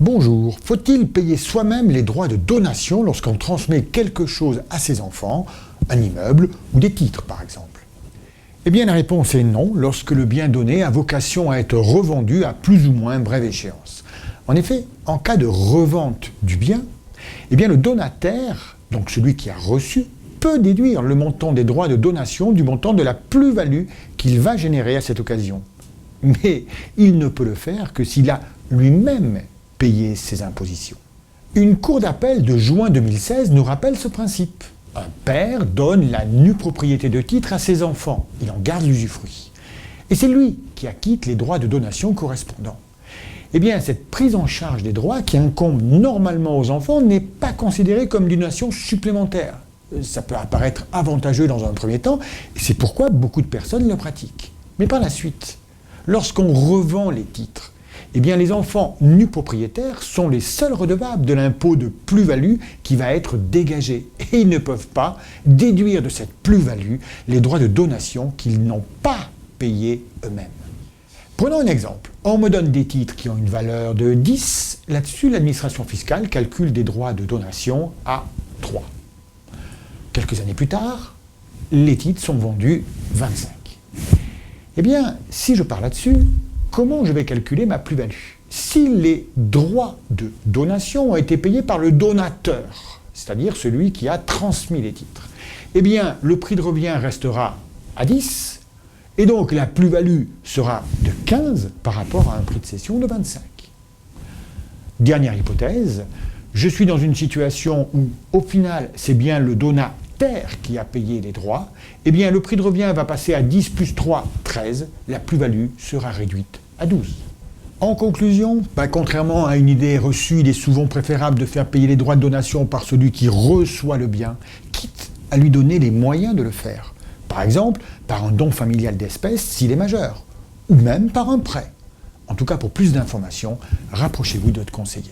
Bonjour, faut-il payer soi-même les droits de donation lorsqu'on transmet quelque chose à ses enfants, un immeuble ou des titres par exemple? Eh bien la réponse est non lorsque le bien donné a vocation à être revendu à plus ou moins brève échéance. En effet, en cas de revente du bien, eh bien le donataire, donc celui qui a reçu, peut déduire le montant des droits de donation du montant de la plus-value qu'il va générer à cette occasion. Mais il ne peut le faire que s'il a lui-même payé ses impositions. Une cour d'appel de juin 2016 nous rappelle ce principe. Un père donne la nue propriété de titre à ses enfants, il en garde l'usufruit. Et c'est lui qui acquitte les droits de donation correspondants. Eh bien, cette prise en charge des droits qui incombe normalement aux enfants n'est pas considérée comme une donation supplémentaire. Ça peut apparaître avantageux dans un premier temps, et c'est pourquoi beaucoup de personnes le pratiquent. Mais par la suite, lorsqu'on revend les titres, eh bien les enfants nus propriétaires sont les seuls redevables de l'impôt de plus-value qui va être dégagé. Et ils ne peuvent pas déduire de cette plus-value les droits de donation qu'ils n'ont pas payés eux-mêmes. Prenons un exemple. On me donne des titres qui ont une valeur de 10. Là-dessus, l'administration fiscale calcule des droits de donation à 3. Quelques années plus tard, les titres sont vendus 25. Eh bien, si je pars là-dessus, comment je vais calculer ma plus-value? Si les droits de donation ont été payés par le donateur, c'est-à-dire celui qui a transmis les titres, eh bien, le prix de revient restera à 10, et donc la plus-value sera de 15 par rapport à un prix de cession de 25. Dernière hypothèse, je suis dans une situation où, au final, c'est bien le donateur qui a payé les droits, eh bien le prix de revient va passer à 10 plus 3, 13, la plus-value sera réduite à 12. En conclusion, contrairement à une idée reçue, il est souvent préférable de faire payer les droits de donation par celui qui reçoit le bien, quitte à lui donner les moyens de le faire. Par exemple, par un don familial d'espèces s'il est majeur, ou même par un prêt. En tout cas, pour plus d'informations, rapprochez-vous de votre conseiller.